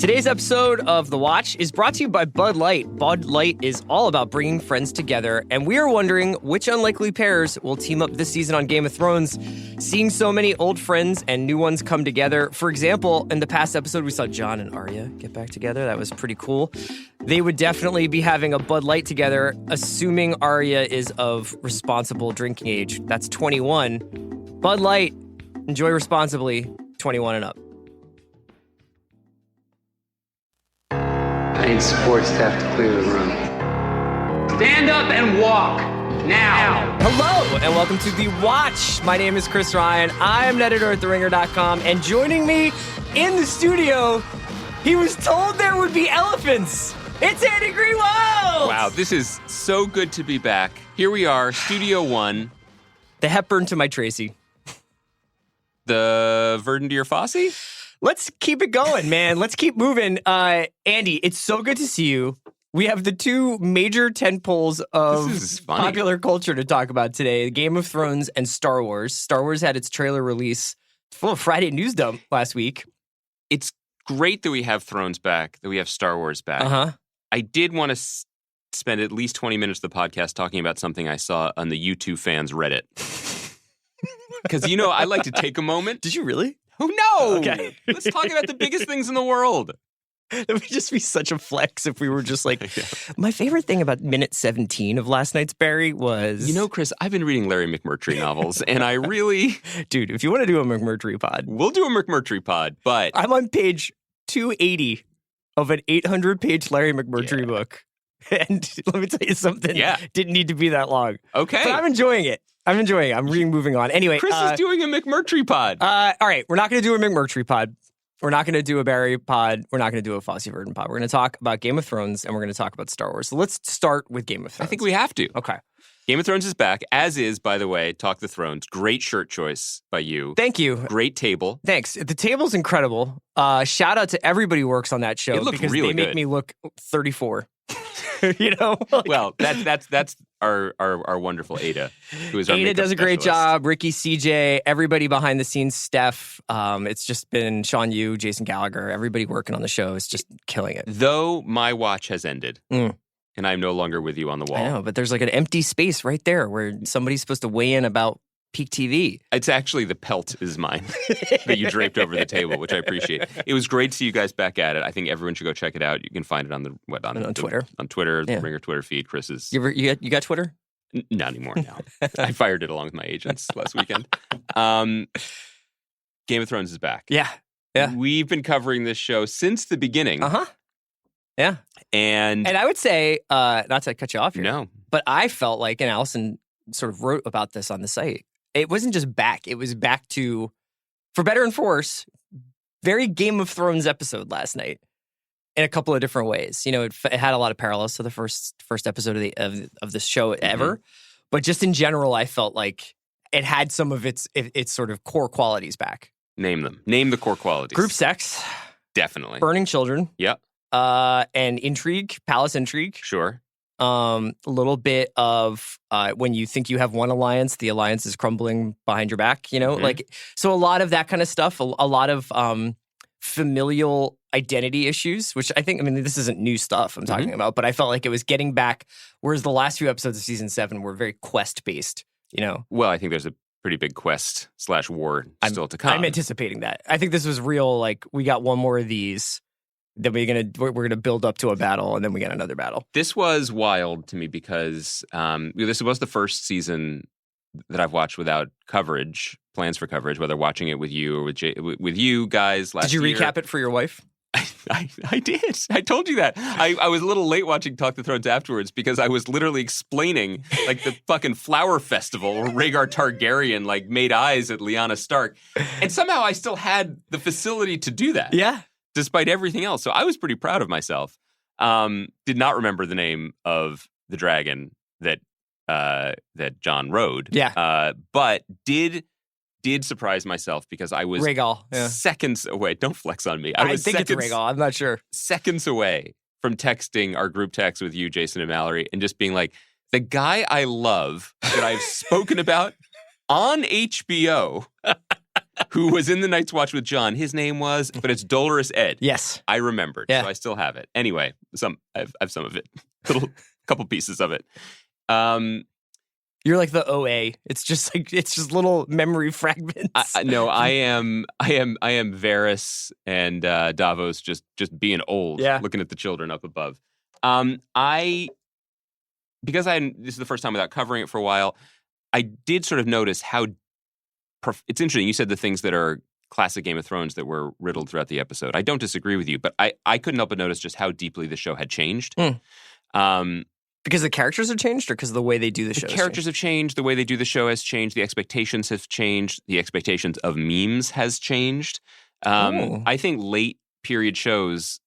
Today's episode of The Watch is brought to you by Bud Light. Bud Light is all about bringing friends together, and we are wondering which unlikely pairs will team up this season on Game of Thrones. Seeing so many old friends and new ones come together. For example, in the past episode, we saw Jon and Arya get back together. That was pretty cool. They would definitely be having a Bud Light together, assuming Arya is of responsible drinking age. That's 21. Bud Light, enjoy responsibly, 21 and up. I need support staff to clear the room. Stand up and walk now. Hello, and welcome to The Watch. My name is Chris Ryan. I am an editor at TheRinger.com, and joining me in the studio, he was told there would be elephants. It's Andy Greenwald! Wow, this is so good to be back. Here we are, Studio One. The Hepburn to my Tracy. The Verdun to your Fosse? Let's keep it going, man. Let's keep moving. Andy, it's so good to see you. We have the two major tentpoles of popular culture to talk about today, Game of Thrones and Star Wars. Star Wars had its trailer release full of Friday news dump last week. It's great that we have Thrones back, that we have Star Wars back. I did want to spend at least 20 minutes of the podcast talking about something I saw on the YouTube fans Reddit. Because, you know, I like to take a moment. Did you really? Oh, no! Okay. Let's talk about the biggest things in the world. It would just be such a flex if we were just like, My favorite thing about minute 17 of last night's Barry was... You know, Chris, I've been reading Larry McMurtry novels, and I really... Dude, if you want to do a McMurtry pod... We'll do a McMurtry pod, but... I'm on page 280 of an 800-page Larry McMurtry book. And let me tell you something. Yeah. Didn't need to be that long. Okay. But I'm enjoying it. I'm moving on. Anyway. Chris is doing a McMurtry pod. All right. We're not going to do a McMurtry pod. We're not going to do a Barry pod. We're not going to do a Fosse Verdun pod. We're going to talk about Game of Thrones, and we're going to talk about Star Wars. So let's start with Game of Thrones. I think we have to. Okay. Game of Thrones is back, as is, by the way, Talk the Thrones. Great shirt choice by you. Thank you. Great table. Thanks. The table's incredible. Shout out to everybody who works on that show. It looked because really they make good. me look 34. You know? Well, that's our wonderful Ada, who is our Ada makeup does a great specialist. job. Ricky, CJ, everybody behind the scenes, Steph. It's just been Sean Yu, Jason Gallagher, everybody working on the show is just killing it. Though my watch has ended, and I'm no longer with you on the wall. I know, but there's like an empty space right there where somebody's supposed to weigh in about peak TV. It's actually the pelt is mine that you draped over the table, which I appreciate. It was great to see you guys back at it. I think everyone should go check it out. You can find it on on Twitter. On Twitter, Yeah. the Ringer Twitter feed. Chris's. You got Twitter? Not anymore now. I fired it along with my agents last weekend. Game of Thrones is back. Yeah. We've been covering this show since the beginning. Yeah. And I would say, not to cut you off here, no. but I felt like, and Allison sort of wrote about this on the site, it wasn't just back. It was back to, for better and for worse, very Game of Thrones episode last night in a couple of different ways. You know, it had a lot of parallels to the first episode of the show ever. But just in general, I felt like it had some of its sort of core qualities back. Name them. Name the core qualities. Group sex. Definitely. Burning children. Yep. And intrigue, palace intrigue. Sure. A little bit of when you think you have one alliance, the alliance is crumbling behind your back, you know? Like, so a lot of that kind of stuff, a lot of familial identity issues, which I think, this isn't new stuff I'm talking about, but I felt like it was getting back, whereas the last few episodes of season 7 were very quest-based, you know? Well, I think there's a pretty big quest/war still to come. I'm anticipating that. I think this was real, like, we got one more of these, then we're gonna build up to a battle, and then we get another battle. This was wild to me because this was the first season that I've watched without plans for coverage, whether watching it with you or with you guys last year. Did you recap it for your wife? I did. I told you that. I was a little late watching Talk the Thrones afterwards because I was literally explaining like the fucking flower festival where Rhaegar Targaryen like made eyes at Lyanna Stark. And somehow I still had the facility to do that. Yeah. Despite everything else. So I was pretty proud of myself. Did not remember the name of the dragon that Jon rode. Yeah. But did surprise myself because I was Rhaegal, yeah. seconds away. Don't flex on me. I think it's Rhaegal. I'm not sure. Seconds away from texting our group text with you, Jason and Mallory, and just being like, the guy I love that I've spoken about on HBO who was in the Night's Watch with John. His name was, but it's Dolorous Ed. Yes. I remembered, so I still have it. Anyway, I have some of it, couple pieces of it. You're like the OA. It's just little memory fragments. No, I am Varys and Davos just being old, looking at the children up above. Because this is the first time without covering it for a while, I did sort of notice how it's interesting. You said the things that are classic Game of Thrones that were riddled throughout the episode. I don't disagree with you, but I couldn't help but notice just how deeply the show had changed. Because the characters have changed, or because of the way they do the show? The characters have changed. The way they do the show has changed. The expectations have changed. The expectations of memes has changed. I think late period shows,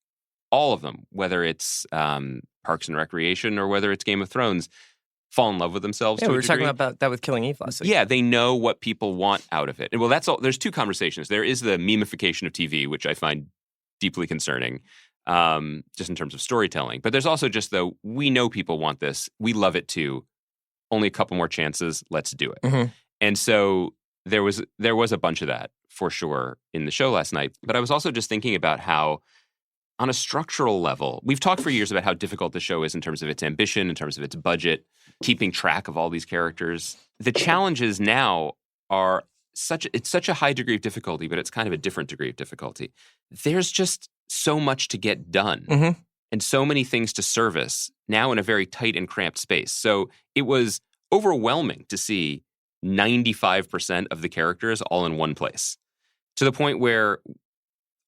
all of them, whether it's Parks and Recreation or whether it's Game of Thrones, fall in love with themselves. Yeah, to we a were talking degree. about that with Killing Eve last week. Yeah, they know what people want out of it. And well, that's all. There's two conversations. There is the memification of TV, which I find deeply concerning, just in terms of storytelling. But there's also just we know people want this. We love it too. Only a couple more chances. Let's do it. Mm-hmm. And so there was a bunch of that for sure in the show last night. But I was also just thinking about how, on a structural level, we've talked for years about how difficult the show is in terms of its ambition, in terms of its budget, keeping track of all these characters. The challenges now are it's such a high degree of difficulty, but it's kind of a different degree of difficulty. There's just so much to get done and so many things to service now in a very tight and cramped space. So it was overwhelming to see 95% of the characters all in one place, to the point where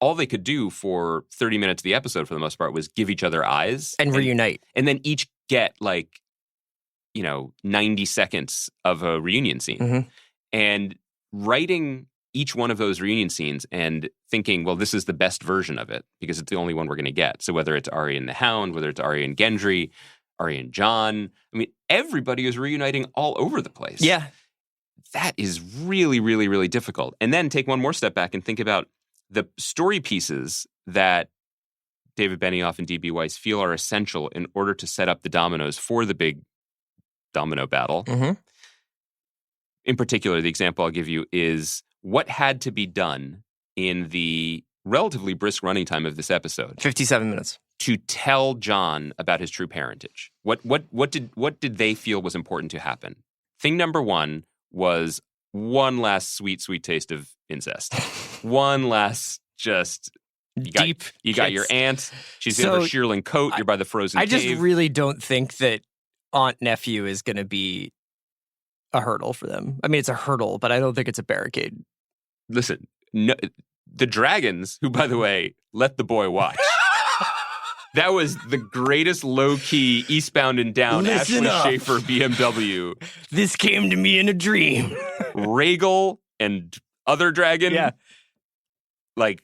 all they could do for 30 minutes of the episode, for the most part, was give each other eyes. And reunite. And then each get 90 seconds of a reunion scene. Mm-hmm. And writing each one of those reunion scenes and thinking, well, this is the best version of it because it's the only one we're going to get. So whether it's Arya and the Hound, whether it's Arya and Gendry, Arya and Jon, I mean, everybody is reuniting all over the place. Yeah. That is really, really, really difficult. And then take one more step back and think about the story pieces that David Benioff and D.B. Weiss feel are essential in order to set up the dominoes for the big domino battle. Mm-hmm. In particular, the example I'll give you is what had to be done in the relatively brisk running time of this episode. 57 minutes. To tell Jon about his true parentage. What did they feel was important to happen? Thing number one was one last sweet, sweet taste of incest. One last just you got your aunt. She's in her shearling coat. You're by the frozen cave. I just really don't think that aunt nephew is going to be a hurdle for them. I mean, it's a hurdle, but I don't think it's a barricade. Listen, no, the dragons, who, by the way, let the boy watch. That was the greatest low-key Eastbound and Down Listen Ashley up. Schaefer BMW. This came to me in a dream. Rhaegal and other dragon. Yeah. Like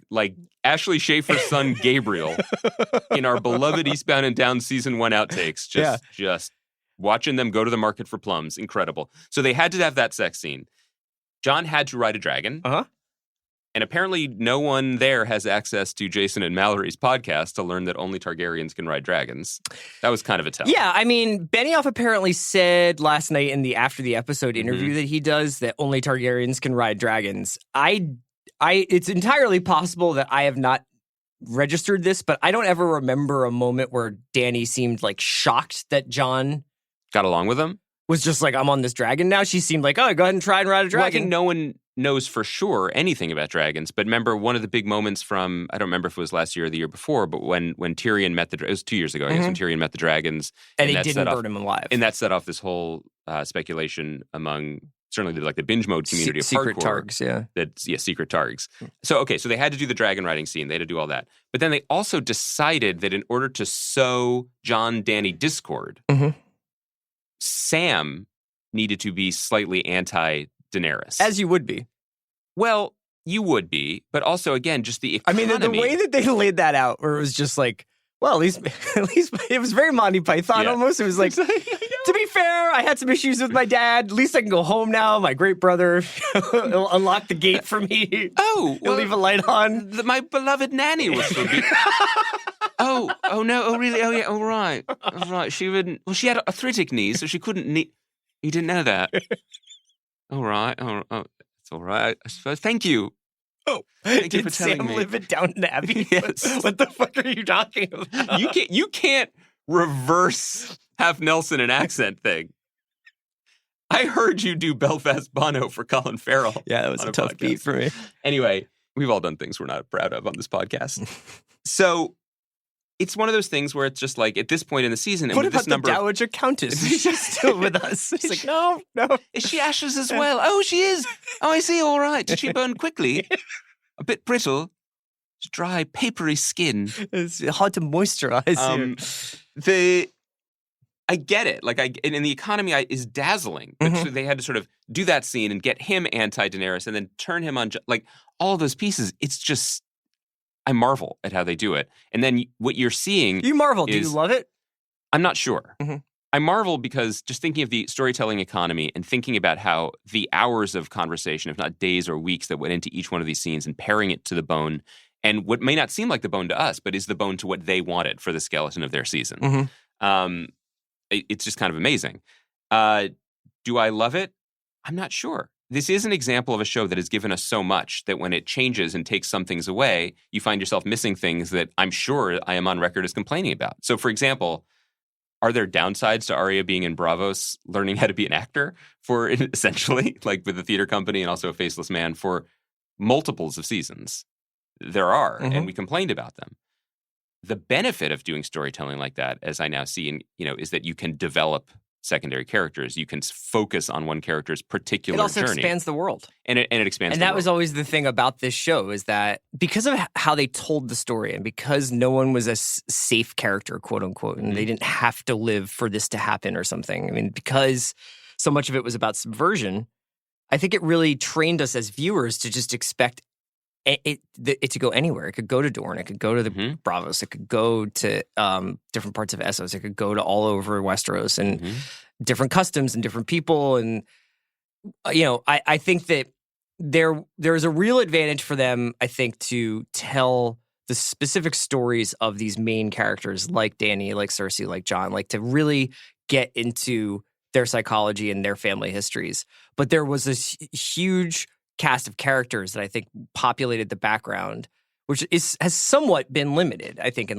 Ashley Schaefer's son Gabriel in our beloved Eastbound and Down season 1 outtakes. Just watching them go to the market for plums. Incredible. So they had to have that sex scene. Jon had to ride a dragon. Uh-huh. And apparently no one there has access to Jason and Mallory's podcast to learn that only Targaryens can ride dragons. That was kind of a tell. Yeah, I mean, Benioff apparently said last night in the after the episode interview that he does that only Targaryens can ride dragons. It's entirely possible that I have not registered this, but I don't ever remember a moment where Dany seemed shocked that Jon got along with him. Was just I'm on this dragon now. She seemed like, oh, go ahead and try and ride a dragon. Well, I think no one knows for sure anything about dragons, but remember one of the big moments from, I don't remember if it was last year or the year before, but when Tyrion met it was 2 years ago, I guess, when Tyrion met the dragons. And they didn't burn him alive. And that set off this whole speculation among certainly the binge mode community of secret hardcore. Targs, yeah. Secret Targs. So they had to do the dragon riding scene. They had to do all that. But then they also decided that in order to sow Jon-Dany discord, Sam needed to be slightly anti-Daenerys. As you would be. Well, you would be, but also, again, just the economy. I mean, the way that they laid that out, where it was just well, at least it was very Monty Python almost. It was to be fair, I had some issues with my dad. At least I can go home now. My great brother will unlock the gate for me. Oh, he'll leave a light on. My beloved nanny was forbidden. Oh no! Oh really? Oh yeah! All right. She wouldn't. Well, she had arthritic knees, so she couldn't knee. You didn't know that. All right. Oh, that's all right. I suppose. Thank you. Oh, Thank you did for telling Sam me. live in Downton Abbey? Yes. What the fuck are you talking about? You can't reverse half Nelson and accent thing. I heard you do Belfast Bono for Colin Farrell. Yeah, that was on a tough podcast. beat for me. Anyway, we've all done things we're not proud of on this podcast. So it's one of those things where it's just like at this point in the season, and What with about this the number of Dowager Countess? Is she still with us? It's like, no. Is she ashes as well? Oh, she is. Oh, I see. All right. Did she burn quickly? A bit brittle. Dry, papery skin. It's hard to moisturize here. I get it. Like, and the economy is dazzling. But so they had to sort of do that scene and get him anti-Daenerys and then turn him on. Like, all those pieces, it's just, I marvel at how they do it. And then what you're seeing You marvel. Do is- you love it? I'm not sure. Mhm. I marvel because just thinking of the storytelling economy and thinking about how the hours of conversation, if not days or weeks, that went into each one of these scenes and pairing it to the bone, and what may not seem like the bone to us, but is the bone to what they wanted for the skeleton of their season. It's just kind of amazing. Do I love it? I'm not sure. This is an example of a show that has given us so much that when it changes and takes some things away, you find yourself missing things that I'm sure I am on record as complaining about. So, for example, are there downsides to Arya being in Bravos, learning how to be an actor for essentially, like with the theater company and also a faceless man for multiples of seasons? There are, and we complained about them. The benefit of doing storytelling like that, as I now see, is that you can develop secondary characters. You can focus on one character's particular It also journey. expands the world. And it expands And the that world. was always the thing about this show is that because of how they told the story and because no one was a safe character, quote unquote, and they didn't have to live for this to happen or something. I mean, because so much of it was about subversion, I think it really trained us as viewers to just expect it to go anywhere. It could go to Dorne. It could go to the Bravos. It could go to different parts of Essos. It could go to all over Westeros and different customs and different people. And, I think that there's a real advantage for them, I think, to tell the specific stories of these main characters like Dany, like Cersei, like Jon, like to really get into their psychology and their family histories. But there was this huge cast of characters that I think populated the background, which has somewhat been limited, I think,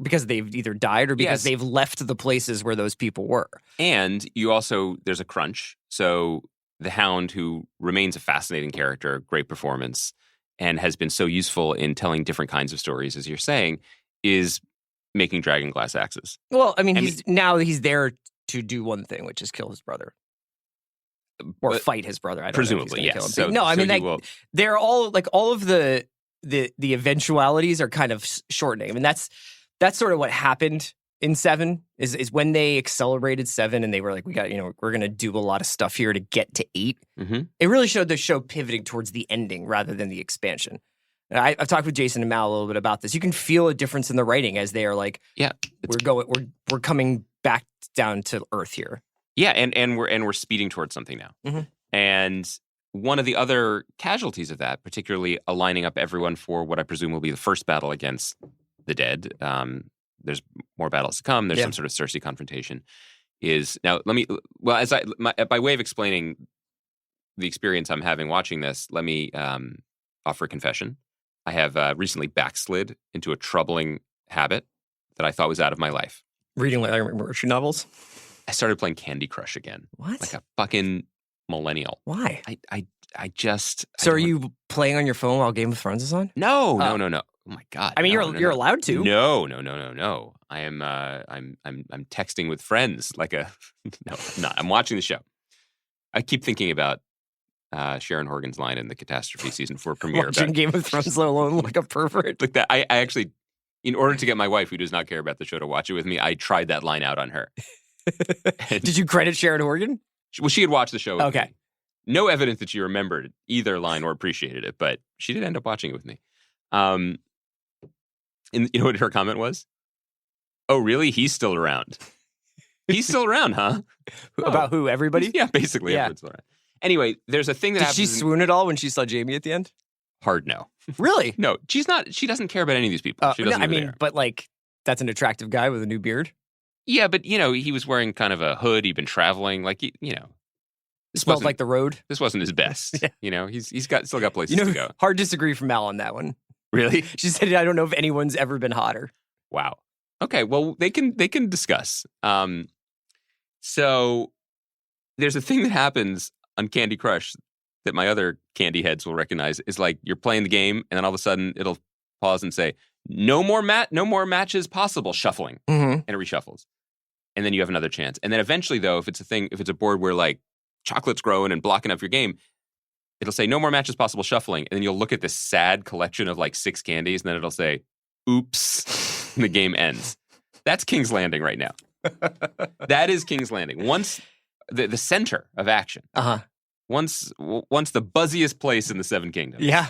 because they've either died or because they've left the places where those people were. And there's a crunch. So the Hound, who remains a fascinating character, great performance, and has been so useful in telling different kinds of stories, as you're saying, is making dragon glass axes. Well, I mean, he's there to do one thing, which is kill his brother. Or fight his brother. I don't presumably, know if he's yes. kill him. They're all all of the eventualities are kind of shortening. I mean, that's sort of what happened in 7 is when they accelerated 7 and they were like, we're going to do a lot of stuff here to get to 8. It really showed the show pivoting towards the ending rather than the expansion. And I've talked with Jason and Mal a little bit about this. You can feel a difference in the writing as they are like, we're coming back down to earth here. Yeah, and we're speeding towards something now. And one of the other casualties of that, particularly aligning up everyone for what I presume will be the first battle against the dead. There's more battles to come. There's some sort of Cersei confrontation. By way of explaining the experience I'm having watching this, let me offer a confession. I have recently backslid into a troubling habit that I thought was out of my life. Reading Murphy novels? I started playing Candy Crush again. What? Like a fucking millennial. Why? I just... So are you playing on your phone while Game of Thrones is on? No. Oh my God. I mean, you're allowed to. No. I am I'm texting with friends like a... No, I'm not. I'm watching the show. I keep thinking about Sharon Horgan's line in the Catastrophe season 4 premiere. Watching about, Game of Thrones alone like a pervert. Like that. I actually, in order to get my wife, who does not care about the show, to watch it with me, I tried that line out on her. Did you credit Sharon Horgan? Well, she had watched the show with Okay. me. No evidence that she remembered either line or appreciated it, but she did end up watching it with me. And you know what her comment was? Oh, really? He's still around. He's still around, huh? About who? Everybody? Yeah, basically everyone's still around. Anyway, there's a thing that Did happens. she swoon at all when she saw Jamie at the end? Hard no. Really? No, she's not. She doesn't care about any of these people. She doesn't know who they are. But like, that's an attractive guy with a new beard. Yeah, but he was wearing kind of a hood. He'd been traveling, like It smelled like the road. This wasn't his best. Yeah. You know, he's still got places to go. Hard disagree from Mal on that one. Really? She said, I don't know if anyone's ever been hotter. Wow. Okay, well, they can discuss. So there's a thing that happens on Candy Crush that my other candy heads will recognize is like you're playing the game and then all of a sudden it'll pause and say, no more matches possible, shuffling. Mm-hmm. And it reshuffles. And then you have another chance. And then eventually, though, if it's a board where like chocolate's growing and blocking up your game, it'll say no more matches possible, shuffling. And then you'll look at this sad collection of like 6 candies and then it'll say, oops, and the game ends. That's King's Landing right now. That is King's Landing. Once the center of action. Uh-huh. Once the buzziest place in the 7 Kingdoms. Yeah.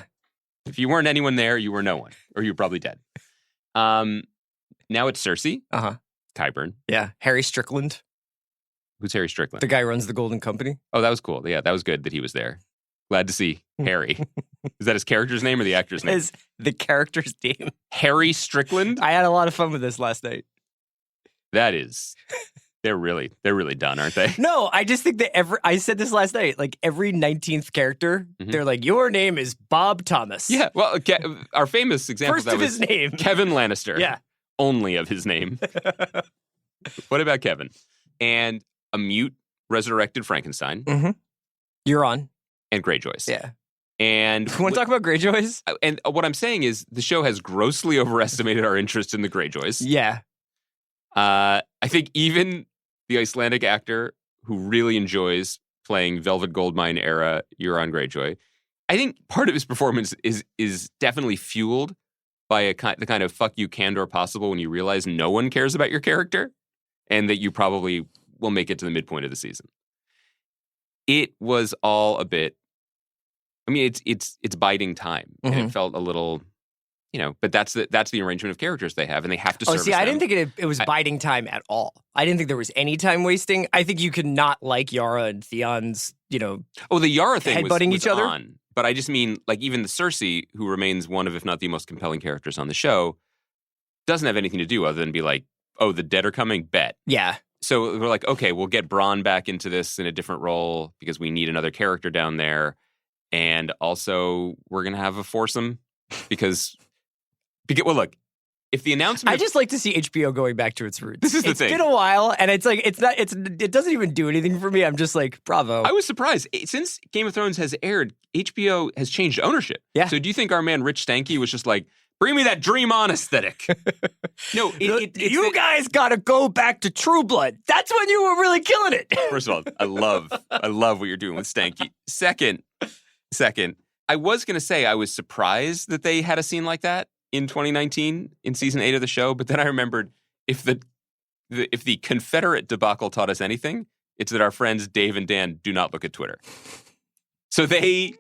If you weren't anyone there, you were no one. Or you're probably dead. Now it's Cersei. Uh-huh. Qyburn. Yeah. Harry Strickland. Who's Harry Strickland? The guy who runs the Golden Company. Oh, that was cool. Yeah, that was good that he was there. Glad to see Harry. Is that his character's name or the actor's name? Is the character's name. Harry Strickland? I had a lot of fun with this last night. That is... They're really done, aren't they? No, I just think that I said this last night, like every 19th character, they're like, your name is Bob Thomas. Yeah, well, our famous example First of that of was his name. Kevin Lannister. Yeah. Only of his name. What about Kevin? And a mute resurrected Frankenstein. Mm-hmm. You're on. And Greyjoys. Yeah. And you want to talk about Greyjoys? And what I'm saying is the show has grossly overestimated our interest in the Greyjoys. Yeah. I think even the Icelandic actor who really enjoys playing Velvet Goldmine era Euron Greyjoy, I think part of his performance is definitely fueled by the kind of fuck you candor possible when you realize no one cares about your character and that you probably will make it to the midpoint of the season. It was all a bit, I mean, it's biding time. And it felt a little, but that's the arrangement of characters they have, and they have to service them. I didn't think it was biding time at all. I didn't think there was any time wasting. I think you could not like Yara and Theon's, Oh, the Yara thing was each other. On. But I just mean, like, even the Cersei, who remains one of, if not the most compelling characters on the show, doesn't have anything to do other than be like, oh, the dead are coming, bet. Yeah. So we're like, okay, we'll get Bronn back into this in a different role because we need another character down there. And also, we're going to have a foursome because, well, look, if the announcement... I just like to see HBO going back to its roots. This is the thing. It's been a while, and it's like, it doesn't even do anything for me. I'm just like, bravo. I was surprised. Since Game of Thrones has aired, HBO has changed ownership. Yeah. So do you think our man Rich Stanky was just like, bring me that Dream On aesthetic? No, you guys got to go back to True Blood. That's when you were really killing it. First of all, I love what you're doing with Stanky. Second, I was going to say I was surprised that they had a scene like that in 2019 in season 8 of the show, but then I remembered if the Confederate debacle taught us anything, it's that our friends Dave and Dan do not look at Twitter. So they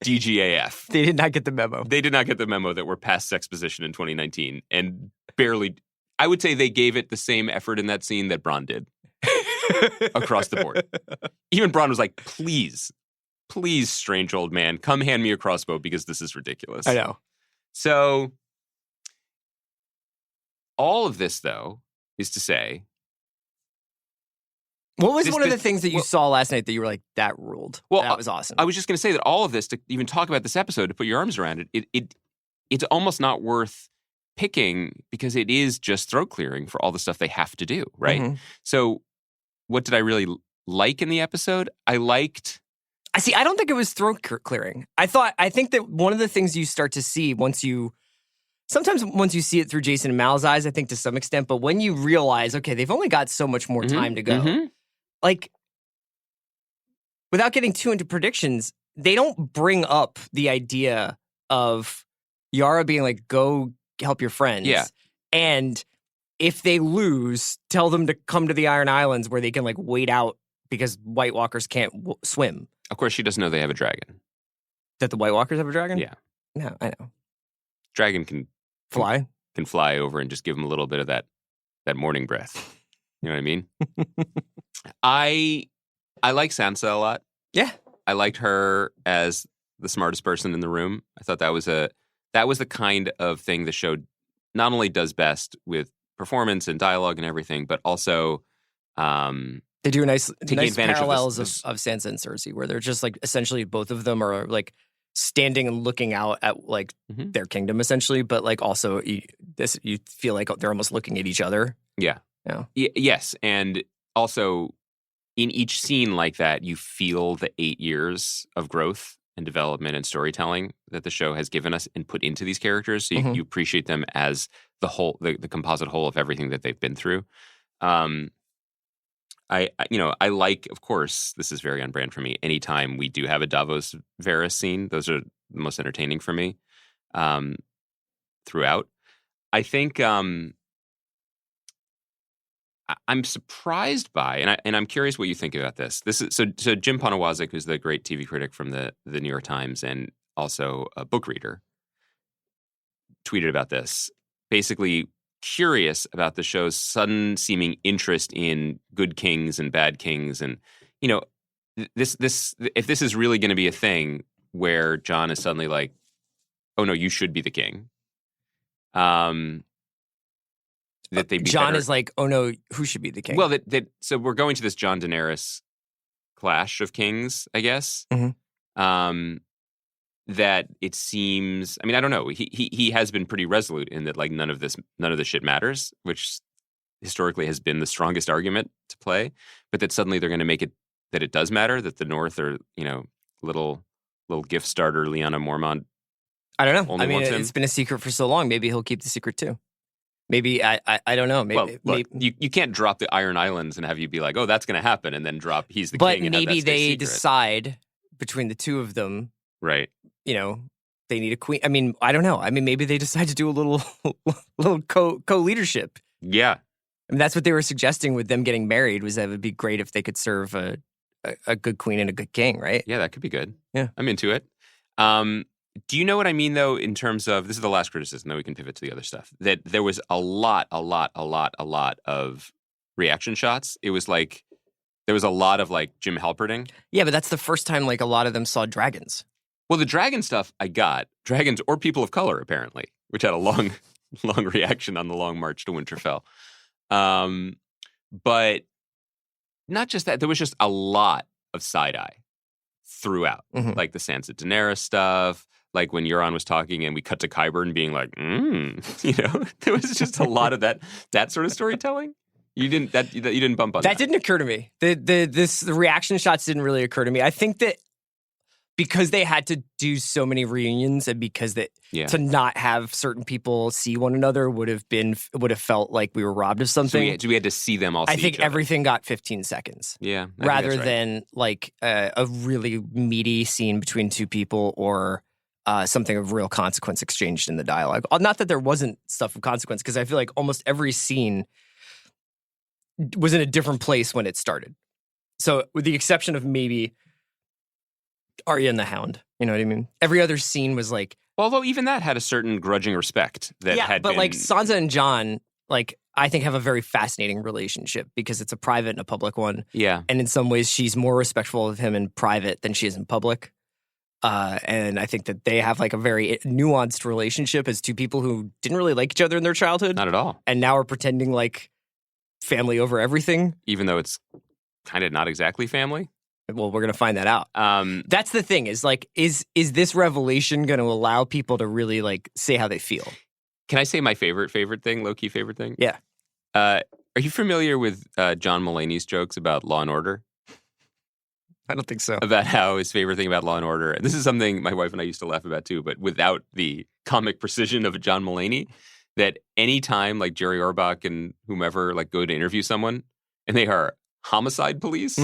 DGAF. They did not get the memo. They did not get the memo that we're past sex position in 2019 and barely, I would say they gave it the same effort in that scene that Bronn did across the board. Even Bronn was like, please, strange old man, come hand me a crossbow because this is ridiculous. I know. So all of this, though, is to say... What was one of the things that you saw last night that you were like, that ruled? Well, that was awesome. I was just going to say that all of this, to even talk about this episode, to put your arms around it's almost not worth picking because it is just throat clearing for all the stuff they have to do, right? Mm-hmm. So what did I really like in the episode? I don't think it was throat clearing. I think that one of the things you start to see once you see it through Jason and Mal's eyes, I think to some extent, but when you realize, okay, they've only got so much more time to go, like, without getting too into predictions, they don't bring up the idea of Yara being like, go help your friends. Yeah. And if they lose, tell them to come to the Iron Islands where they can like wait out because White Walkers can't swim. Of course, she doesn't know they have a dragon. That the White Walkers have a dragon? Yeah. No, I know. Dragon can fly. Can fly over and just give them a little bit of that morning breath. You know what I mean? I like Sansa a lot. Yeah. I liked her as the smartest person in the room. I thought that was the kind of thing the show not only does best with performance and dialogue and everything, but also They do nice advantage parallels of this. of Sansa and Cersei, where they're just like essentially both of them are like standing and looking out at like their kingdom essentially, but like also you feel like they're almost looking at each other. Yeah. Yes, and also in each scene like that, you feel the 8 years of growth and development and storytelling that the show has given us and put into these characters. So you appreciate them as the whole, the composite whole of everything that they've been through. I like, of course, this is very on brand for me. Anytime we do have a Davos Varys scene, those are the most entertaining for me throughout. I think I'm surprised by, and I'm curious what you think about this. This is so Jim Poniewozik, who's the great TV critic from the New York Times and also a book reader, tweeted about this. Basically, curious about the show's sudden seeming interest in good kings and bad kings, and this if this is really going to be a thing where Jon is suddenly like, oh no, you should be the king. That they'd be Jon better. is like, oh no, who should be the king? Well, so we're going to this Jon Daenerys clash of kings, I guess. That it seems. I mean, I don't know. He has been pretty resolute in that, like none of this shit matters, which historically has been the strongest argument to play. But that suddenly they're going to make it that it does matter, that the North are little gift starter Lyanna Mormont. I don't know. Only I mean, wants him. it's been a secret for so long. Maybe he'll keep the secret too. Maybe I don't know. Maybe, well, look, you can't drop the Iron Islands and have you be like, oh, that's going to happen, and then drop he's the but king. And maybe have that stay they secret. decide between the two of them. Right. They need a queen. I mean, I don't know. I mean, maybe they decide to do a little co-leadership. Yeah. I mean, that's what they were suggesting with them getting married, was that it would be great if they could serve a good queen and a good king, right? Yeah, that could be good. Yeah. I'm into it. Do you know what I mean, though, in terms of, this is the last criticism, then we can pivot to the other stuff, that there was a lot of reaction shots. It was like, there was a lot of like Jim Halperding. Yeah, but that's the first time like a lot of them saw dragons. Well, the dragon stuff I got. Dragons or people of color, apparently, which had a long reaction on the Long March to Winterfell. But not just that, there was just a lot of side-eye throughout. Like the Sansa Daenerys stuff, like when Euron was talking and we cut to Qyburn being like, there was just a lot of that sort of storytelling. You didn't bump on that. That didn't occur to me. The reaction shots didn't really occur to me. I think that because they had to do so many reunions, and because to not have certain people see one another would have felt like we were robbed of something. So we had to see them all. I think everything got 15 seconds. Yeah, rather than like a really meaty scene between two people or something of real consequence exchanged in the dialogue. Not that there wasn't stuff of consequence, because I feel like almost every scene was in a different place when it started. So with the exception of maybe Arya and the Hound, you know what I mean? Every other scene was like... Although even that had a certain grudging respect that had been... like Sansa and Jon, like, I think have a very fascinating relationship because it's a private and a public one. Yeah. And in some ways, she's more respectful of him in private than she is in public. And I think that they have like a very nuanced relationship as two people who didn't really like each other in their childhood. Not at all. And now are pretending like family over everything. Even though it's kind of not exactly family. Well, we're going to find that out. That's the thing is like, is this revelation going to allow people to really like say how they feel? Can I say my favorite thing, low-key favorite thing? Yeah. Are you familiar with John Mulaney's jokes about Law and Order? I don't think so. About how his favorite thing about Law and Order, and this is something my wife and I used to laugh about too, but without the comic precision of John Mulaney, that anytime like Jerry Orbach and whomever like go to interview someone and they are homicide police,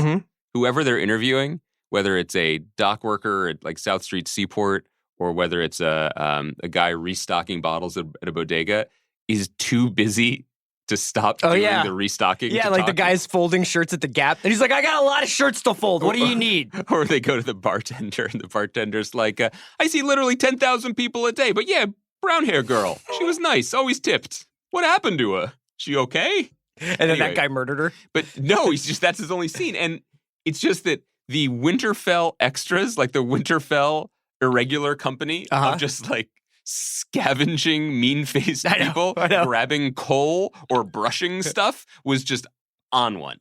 whoever they're interviewing, whether it's a dock worker at like South Street Seaport or whether it's a guy restocking bottles at a bodega, is too busy to stop doing the restocking. Yeah, like the guy's folding shirts at the Gap. And he's like, I got a lot of shirts to fold. What do you need? Or they go to the bartender and the bartender's like, I see literally 10,000 people a day. But yeah, brown hair girl. She was nice, always tipped. What happened to her? She okay? And then that guy murdered her? But no, that's his only scene. And it's just that the Winterfell extras, like the Winterfell irregular company of just like scavenging mean-faced people grabbing coal or brushing stuff was just on one.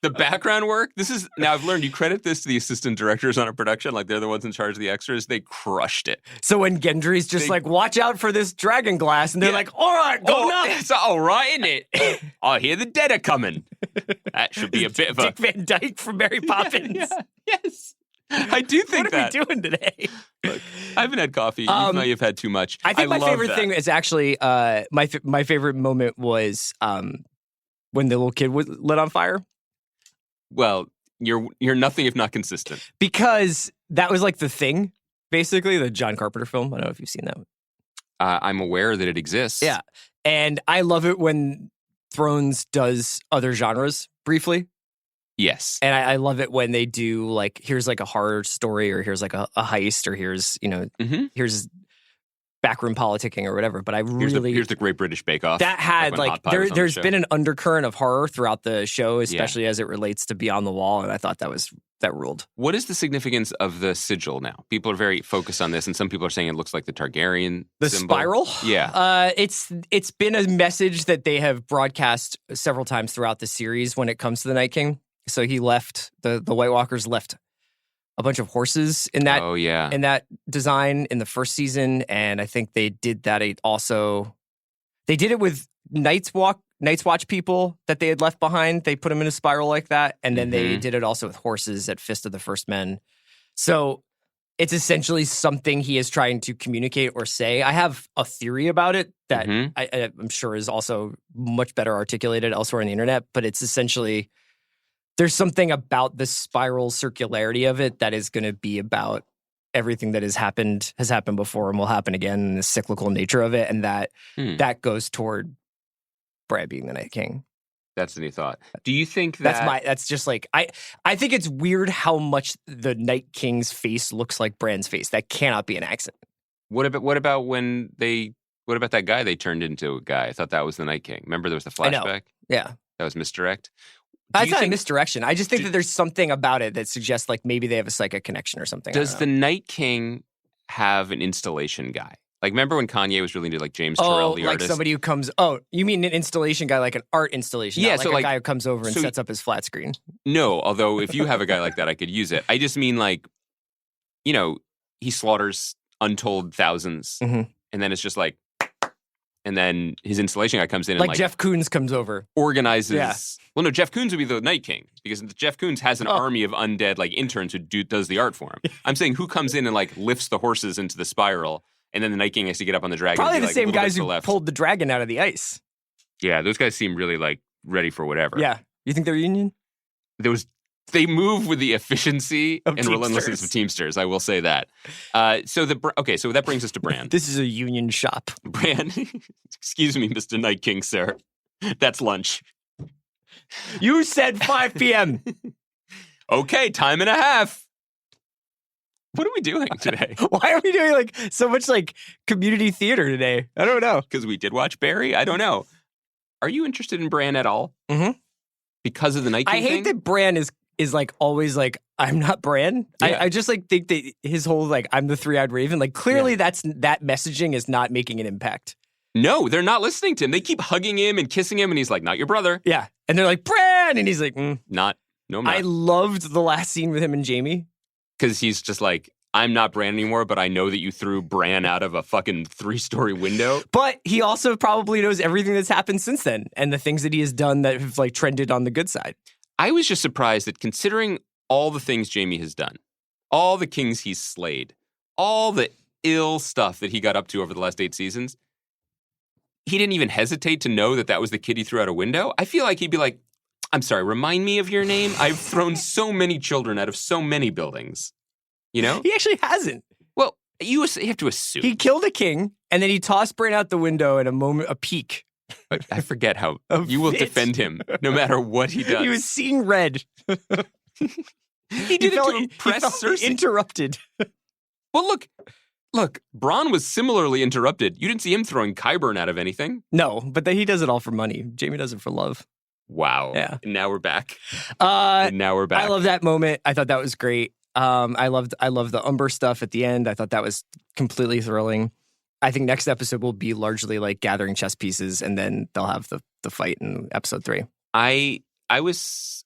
The background work, now I've learned you credit this to the assistant directors on a production, like they're the ones in charge of the extras. They crushed it. So when Gendry's just like, watch out for this dragon glass, and they're like, all right, go nuts. It's all right, isn't it? I hear the dead are coming. That should be a bit of a... Dick Van Dyke from Mary Poppins. Yeah. Yes. I do think that. What are we doing today? Look, I haven't had coffee. You might have had too much. I think my favorite thing is actually, my favorite moment was when the little kid was lit on fire. Well, you're nothing if not consistent. Because that was like the thing, basically, the John Carpenter film. I don't know if you've seen that. I'm aware that it exists. Yeah. And I love it when Thrones does other genres briefly. Yes. And I love it when they do like, here's like a horror story, or here's like a heist, or here's, here's backroom politicking or whatever. But I really... Here's the Great British Bake Off. That had there's been an undercurrent of horror throughout the show, especially as it relates to Beyond the Wall. And I thought that ruled. What is the significance of the sigil now? People are very focused on this, and some people are saying it looks like the Targaryen symbol. Spiral? Yeah. It's been a message that they have broadcast several times throughout the series when it comes to the Night King. So he left, the White Walkers left a bunch of horses in that in that design in the first season, and I think they did that also. They did it with Night's Watch people that they had left behind. They put them in a spiral like that, and then they did it also with horses at Fist of the First Men. So it's essentially something he is trying to communicate or say. I have a theory about it that I'm sure is also much better articulated elsewhere on the internet, but it's essentially... There's something about the spiral circularity of it that is going to be about everything that has happened before and will happen again, and the cyclical nature of it, and that goes toward Bran being the Night King. That's a neat thought. Do you think that... That's just like... I think it's weird how much the Night King's face looks like Bran's face. That cannot be an accident. What about that guy they turned into a guy? I thought that was the Night King. Remember there was the flashback? I know. Yeah. That was misdirect? That's not a misdirection. I just think that there's something about it that suggests like maybe they have a psychic connection or something. Does the Night King have an installation guy? Like, remember when Kanye was really into like James Turrell, the artist? Somebody who comes... Oh, you mean an installation guy, like an art installation? Yeah, not like a guy who comes over and sets up his flat screen. No, although if you have a guy like that, I could use it. I just mean like, he slaughters untold thousands, and then it's just like... And then his installation guy comes in and Jeff Koons comes over. Organizes. Yeah. Well, no, Jeff Koons would be the Night King because Jeff Koons has an army of undead interns who does the art for him. I'm saying who comes in and lifts the horses into the spiral, and then the Night King has to get up on the dragon. Probably the same guys who pulled the dragon out of the ice. Yeah, those guys seem really ready for whatever. Yeah. You think they're union? They move with the efficiency and relentlessness of Teamsters. I will say that. So that brings us to Bran. This is a union shop. Bran, excuse me, Mr. Night King, sir. That's lunch. You said 5 p.m. Okay, time and a half. What are we doing today? Why are we doing so much community theater today? I don't know. Because we did watch Barry? I don't know. Are you interested in Bran at all? Mm-hmm. Because of the Night King I hate that Bran is always I'm not Bran. Yeah. I just think that his whole I'm the three-eyed raven. Clearly that messaging is not making an impact. No, they're not listening to him. They keep hugging him and kissing him, and he's like, "Not your brother." Yeah, and they're like, "Bran," and he's like, "Not, no." I'm not. I loved the last scene with him and Jaime because he's just like, "I'm not Bran anymore," but I know that you threw Bran out of a fucking 3-story window. But he also probably knows everything that's happened since then, and the things that he has done that have trended on the good side. I was just surprised that considering all the things Jaime has done, all the kings he's slayed, all the ill stuff that he got up to over the last 8 seasons, he didn't even hesitate to know that was the kid he threw out a window. I feel like he'd be like, "I'm sorry, remind me of your name. I've thrown so many children out of so many buildings." You know? He actually hasn't. Well, you have to assume. He killed a king, and then he tossed Bran out the window at a peak. But I forget how you will defend him no matter what he does. He was seeing red. He did it to impress Cersei. Interrupted. Well, look, Bronn was similarly interrupted. You didn't see him throwing Qyburn out of anything. No, but he does it all for money. Jaime does it for love. Wow. Yeah. And now we're back. I love that moment. I thought that was great. I loved the Umber stuff at the end. I thought that was completely thrilling. I think next episode will be largely gathering chess pieces, and then they'll have the fight in episode 3. I This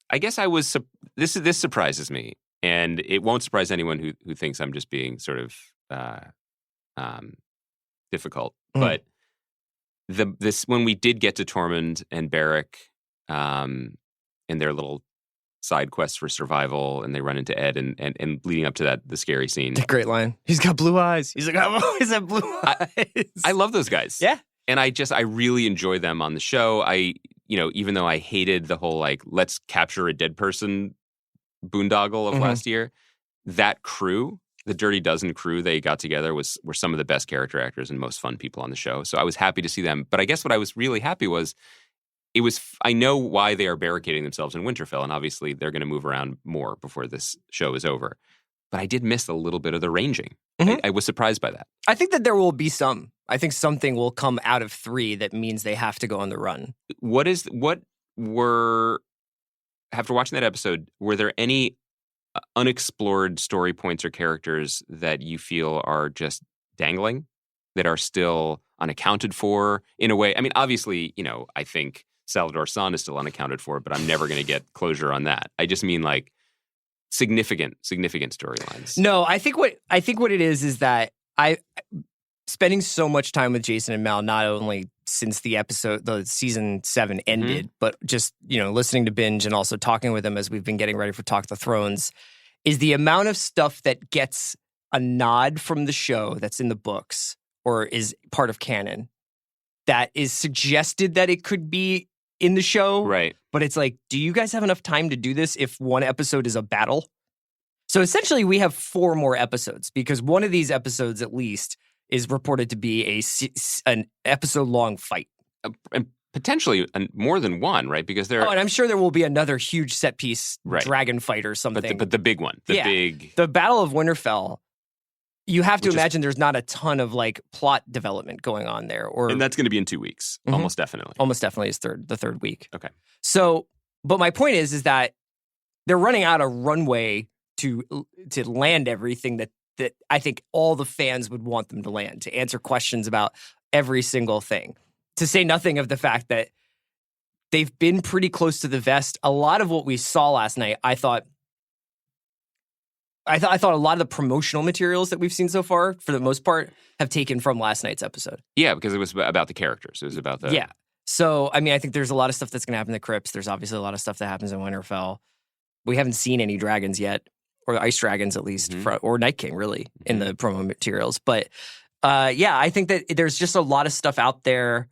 surprises me, and it won't surprise anyone who thinks I'm just being sort of difficult. But this when we did get to Tormund and Beric, and their little side quests for survival, and they run into Ed, and leading up to the scary scene. Great line. He's got blue eyes. He's like, I've always had blue eyes. I love those guys. Yeah. And I really enjoy them on the show. Even though I hated the whole, like, let's capture a dead person boondoggle of last year, that crew, the Dirty Dozen crew they got together were some of the best character actors and most fun people on the show. So I was happy to see them. But I guess what I was really happy was, I know why they are barricading themselves in Winterfell, and obviously they're going to move around more before this show is over. But I did miss a little bit of the ranging. I was surprised by that. I think that there will be some. I think something will come out of 3 that means they have to go on the run. After watching that episode, were there any unexplored story points or characters that you feel are just dangling, that are still unaccounted for in a way? I mean, obviously, I think Salvador San is still unaccounted for, but I'm never going to get closure on that. I just mean, like, significant storylines. No, I think what it is that spending so much time with Jason and Mal, not only since the season 7 ended, but just, listening to Binge and also talking with them as we've been getting ready for Talk of the Thrones, is the amount of stuff that gets a nod from the show that's in the books or is part of canon that is suggested that it could be in the show. Right. But it's like, do you guys have enough time to do this if one episode is a battle? So essentially we have 4 more episodes, because one of these episodes at least is reported to be an episode-long fight. And potentially more than one, right? Because and I'm sure there will be another huge set-piece dragon fight or something. But the big one. The Battle of Winterfell, you have to imagine there's not a ton of, like, plot development going on there. And that's going to be in 2 weeks, almost definitely. Almost definitely is the third week. Okay. So, but my point is that they're running out of runway to land everything that I think all the fans would want them to land, to answer questions about every single thing. To say nothing of the fact that they've been pretty close to the vest. A lot of what we saw last night, I thought a lot of the promotional materials that we've seen so far, for the most part, have taken from last night's episode. Yeah, because it was about the characters. It was about the... Yeah. So, I mean, I think there's a lot of stuff that's going to happen in the crypts. There's obviously a lot of stuff that happens in Winterfell. We haven't seen any dragons yet, or ice dragons at least, or Night King, really, in the promo materials. But, I think that there's just a lot of stuff out there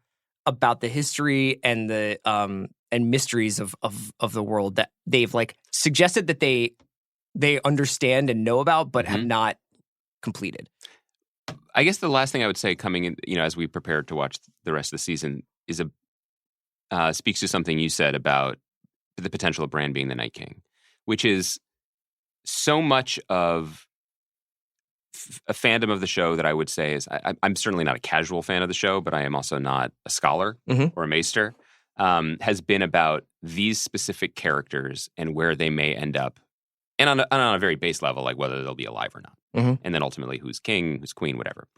about the history and the and mysteries of the world that they've, like, suggested that they understand and know about, but have not completed. I guess the last thing I would say coming in, as we prepare to watch the rest of the season, is speaks to something you said about the potential of Bran being the Night King, which is so much of a fandom of the show that I would say is, I'm certainly not a casual fan of the show, but I am also not a scholar or a maester, has been about these specific characters and where they may end up. And on a very base level, like whether they'll be alive or not. And then ultimately who's king, who's queen, whatever.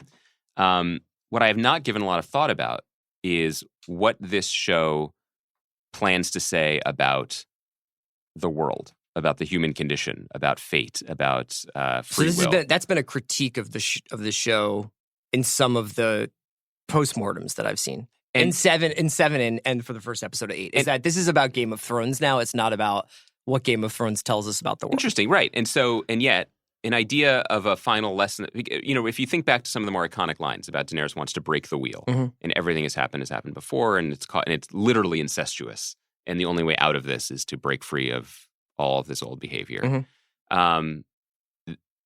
What I have not given a lot of thought about is what this show plans to say about the world, about the human condition, about fate, about free will. That's been a critique of the show in some of the postmortems that I've seen. In seven and for the first episode of 8. Is that this is about Game of Thrones now. It's not about what Game of Thrones tells us about the world. Interesting, right. And yet, an idea of a final lesson, if you think back to some of the more iconic lines about Daenerys wants to break the wheel, and everything has happened before, and it's literally incestuous, and the only way out of this is to break free of all of this old behavior.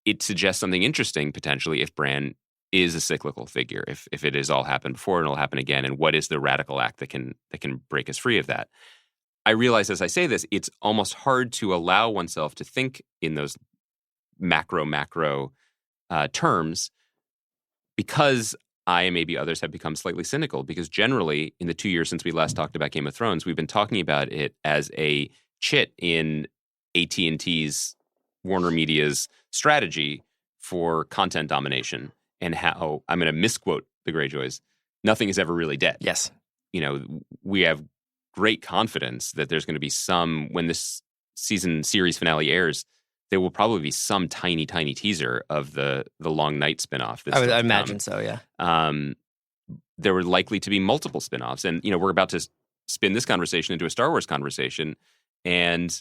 It suggests something interesting, potentially, if Bran is a cyclical figure, if it has all happened before and it'll happen again, and what is the radical act that can break us free of that. I realize as I say this, it's almost hard to allow oneself to think in those macro terms, because I and maybe others have become slightly cynical, because generally in the 2 years since we last talked about Game of Thrones, we've been talking about it as a chit in AT&T's, Warner Media's strategy for content domination, and how, I'm going to misquote the Greyjoys, nothing is ever really dead. Yes. We have great confidence that there's going to be some, when this season series finale airs, there will probably be some tiny teaser of the Long Night spinoff. I imagine so, yeah. There were likely to be multiple spinoffs. And, we're about to spin this conversation into a Star Wars conversation. And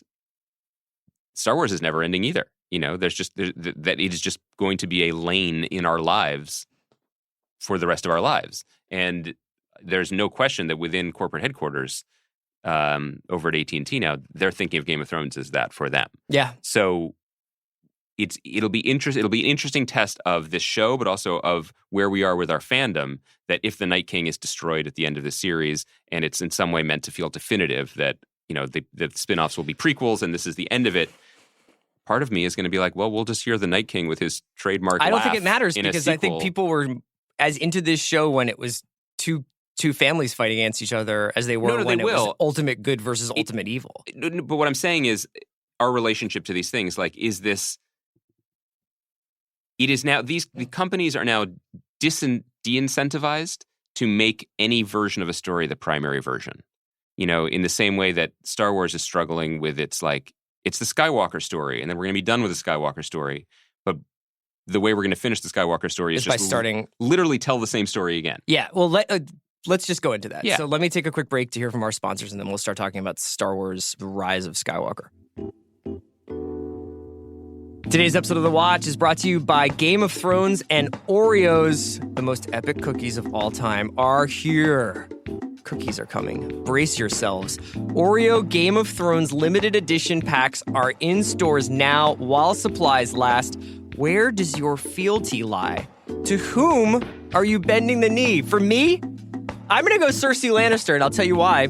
Star Wars is never ending either. That it is just going to be a lane in our lives for the rest of our lives. And there's no question that within corporate headquarters over at AT&T now, they're thinking of Game of Thrones as that for them. Yeah. So it'll be an interesting test of this show, but also of where we are with our fandom, that if the Night King is destroyed at the end of the series and it's in some way meant to feel definitive that, the spin-offs will be prequels and this is the end of it, part of me is going to be like, well, we'll just hear the Night King with his trademark I don't laugh think it matters in a because I think sequel. people were as into this show when it was two families fighting against each other as they were when it was ultimate good versus ultimate evil. But what I'm saying is our relationship to these things, like, is this... It is now, the companies are now de-incentivized to make any version of a story the primary version. In the same way that Star Wars is struggling with it's the Skywalker story, and then we're going to be done with the Skywalker story. But the way we're going to finish the Skywalker story is just by starting literally tell the same story again. Yeah, well, let's just go into that. Yeah. So let me take a quick break to hear from our sponsors, and then we'll start talking about Star Wars: Rise of Skywalker. Today's episode of The Watch is brought to you by Game of Thrones, and Oreos, the most epic cookies of all time, are here. Cookies are coming. Brace yourselves. Oreo Game of Thrones limited edition packs are in stores now while supplies last. Where does your fealty lie? To whom are you bending the knee? For me, I'm going to go Cersei Lannister, and I'll tell you why.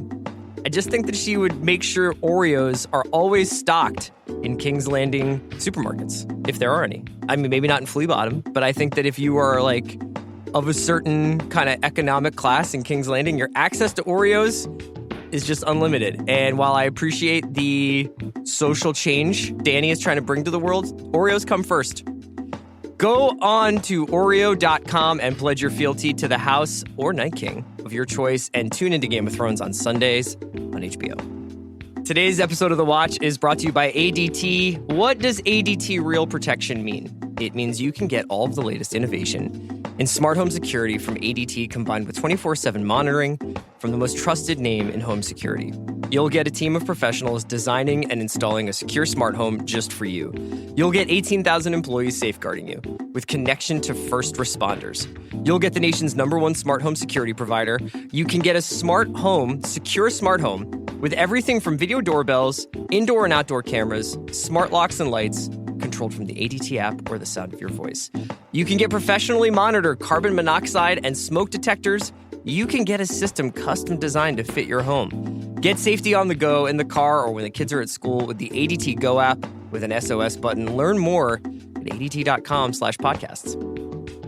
I just think that she would make sure Oreos are always stocked in King's Landing supermarkets, if there are any. I mean, maybe not in Flea Bottom, but I think that if you are like of a certain kind of economic class in King's Landing, your access to Oreos is just unlimited. And while I appreciate the social change Danny is trying to bring to the world, Oreos come first. Go on to Oreo.com and pledge your fealty to the House or Night King of your choice, and tune into Game of Thrones on Sundays on HBO. Today's episode of The Watch is brought to you by ADT. What does ADT Real Protection mean? It means you can get all of the latest innovation in smart home security from ADT, combined with 24/7 monitoring from the most trusted name in home security. You'll get a team of professionals designing and installing a secure smart home just for you. You'll get 18,000 employees safeguarding you with connection to first responders. You'll get the nation's #1 smart home security provider. You can get a smart home, secure smart home, with everything from video doorbells, indoor and outdoor cameras, smart locks and lights, controlled from the ADT app or the sound of your voice. You can get professionally monitored carbon monoxide and smoke detectors. You can get a system custom designed to fit your home. Get safety on the go, in the car, or when the kids are at school with the ADT Go app with an SOS button. Learn more at ADT.com/podcasts.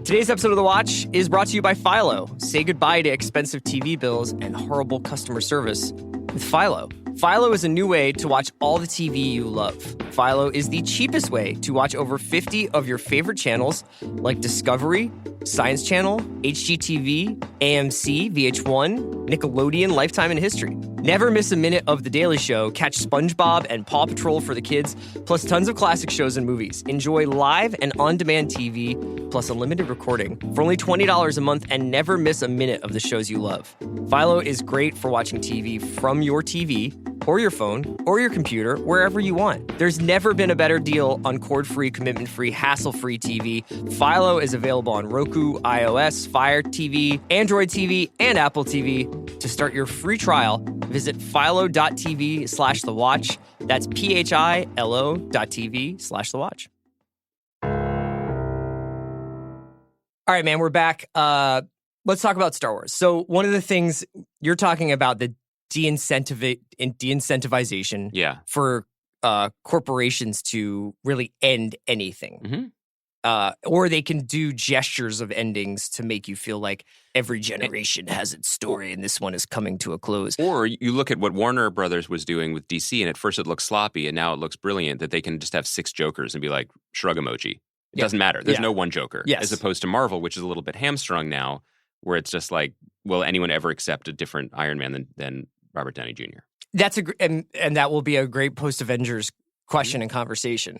Today's episode of The Watch is brought to you by Philo. Say goodbye to expensive TV bills and horrible customer service with Philo. Philo is a new way to watch all the TV you love. Philo is the cheapest way to watch over 50 of your favorite channels like Discovery, Science Channel, HGTV, AMC, VH1, Nickelodeon, Lifetime, and History. Never miss a minute of The Daily Show. Catch SpongeBob and Paw Patrol for the kids, plus tons of classic shows and movies. Enjoy live and on-demand TV, plus unlimited recording for only $20 a month, and never miss a minute of the shows you love. Philo is great for watching TV from your TV, or your phone, or your computer, wherever you want. There's never been a better deal on cord-free, commitment-free, hassle-free TV. Philo is available on Roku, iOS, Fire TV, Android TV, and Apple TV. To start your free trial, visit philo.tv/thewatch. That's philo.tv/thewatch. All right, man, we're back. Let's talk about Star Wars. So one of the things you're talking about, the de-incentivization for corporations to really end anything. Mm-hmm. Or they can do gestures of endings to make you feel like every generation has its story and this one is coming to a close. Or you look at what Warner Brothers was doing with DC, and at first it looked sloppy, and now it looks brilliant, that they can just have 6 Jokers and be like, shrug emoji. It doesn't matter. There's no one Joker. Yes. As opposed to Marvel, which is a little bit hamstrung now, where it's just like, will anyone ever accept a different Iron Man than Robert Downey Jr. That's and that will be a great post-Avengers question and conversation.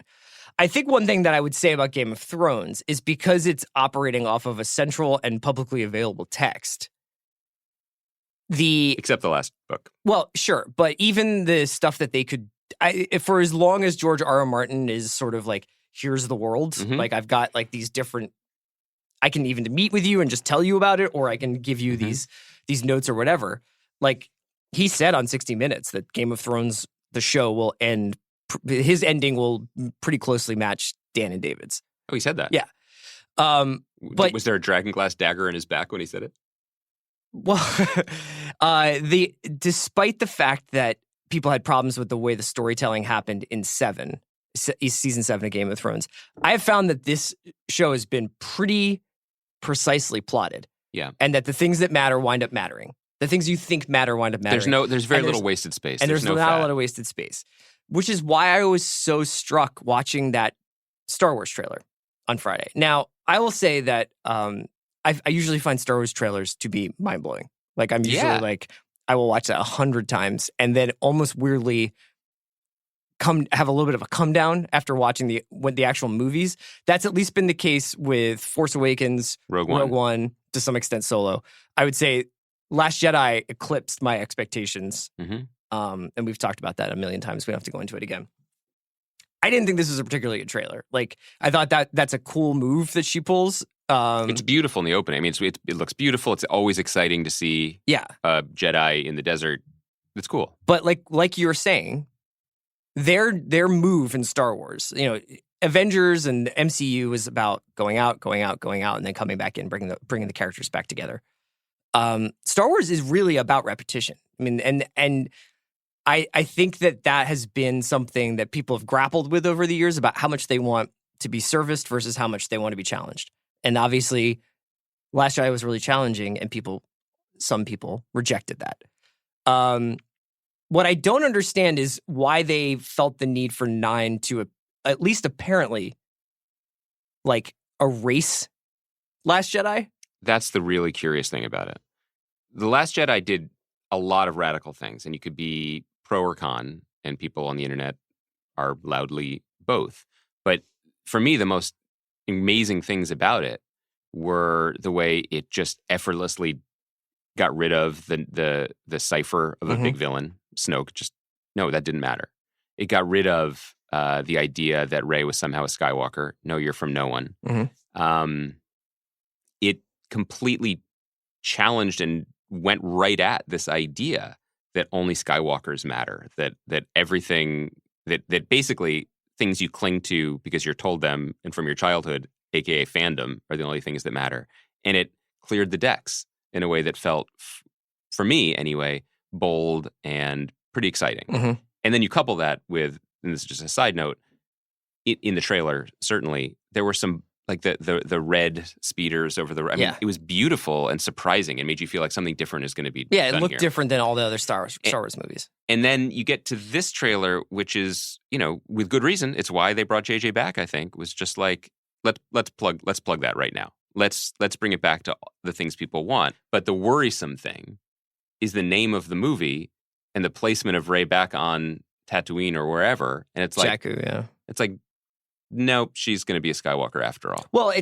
I think one thing that I would say about Game of Thrones is because it's operating off of a central and publicly available text. Except the last book. Well, sure, but even the stuff that they could, for as long as George R. R. Martin is sort of like, here's the world. Like I've got like these different. I can even meet with you and just tell you about it, or I can give you these notes or whatever. Like he said on 60 Minutes that Game of Thrones, the show, will end. His ending will pretty closely match Dan and David's. Oh, he said that? Yeah. But was there a dragonglass dagger in his back when he said it? Well, despite the fact that people had problems with the way the storytelling happened in season 7 of Game of Thrones, I have found that this show has been pretty precisely plotted. Yeah. And that the things that matter wind up mattering. The things you think matter wind up mattering. There's very little wasted space. And there's no not fat. a lot of wasted space. Which is why I was so struck watching that Star Wars trailer on Friday. Now, I will say that I usually find Star Wars trailers to be mind-blowing. Like, I'm usually like, I will watch that 100 times and then almost weirdly have a little bit of a come down after watching the actual movies. That's at least been the case with Force Awakens, Rogue One, to some extent Solo. I would say Last Jedi eclipsed my expectations. And we've talked about that a million times. We don't have to go into it again. I didn't think this was a particularly good trailer. Like, I thought that's a cool move that she pulls. It's beautiful in the opening. I mean, it looks beautiful. It's always exciting to see a Jedi in the desert. It's cool. But like you were saying, their move in Star Wars, Avengers and MCU is about going out, and then coming back in, bringing the characters back together. Star Wars is really about repetition. I mean, and I think that has been something that people have grappled with over the years about how much they want to be serviced versus how much they want to be challenged. And obviously, Last Jedi was really challenging, and some people rejected that. What I don't understand is why they felt the need for 9 to at least apparently like erase Last Jedi. That's the really curious thing about it. The Last Jedi did a lot of radical things, and you could be pro or con, and people on the internet are loudly both. But for me, the most amazing things about it were the way it just effortlessly got rid of the cipher of a big villain, Snoke. No, that didn't matter. It got rid of the idea that Rey was somehow a Skywalker. No, you're from no one. It completely challenged and went right at this idea that only Skywalkers matter, that everything, that basically things you cling to because you're told them and from your childhood, aka fandom, are the only things that matter. And it cleared the decks in a way that felt, for me anyway, bold and pretty exciting. And then you couple that with, and this is just a side note, in the trailer, certainly, there were some, like the red speeders over the... I mean, it was beautiful and surprising and made you feel like something different is going to be done it looked here. different than all the other Star Wars movies. And then you get to this trailer, which is, with good reason, it's why they brought JJ back, I think, was just like, let's plug that right now. Let's bring it back to the things people want. But the worrisome thing is the name of the movie and the placement of Rey back on Tatooine or wherever. And it's like... Jakku, It's like, nope, she's going to be a Skywalker after all. Well,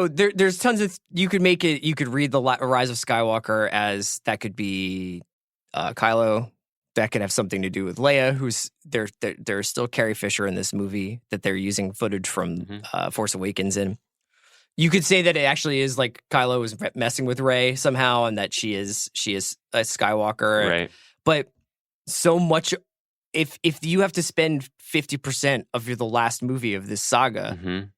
there's tons of, you could read the Rise of Skywalker as that could be Kylo. That could have something to do with Leia, who's there's still Carrie Fisher in this movie that they're using footage from Force Awakens in. You could say that it actually is like Kylo is messing with Rey somehow, and that she is a Skywalker. Right. But so much, if you have to spend 50% of the last movie of this saga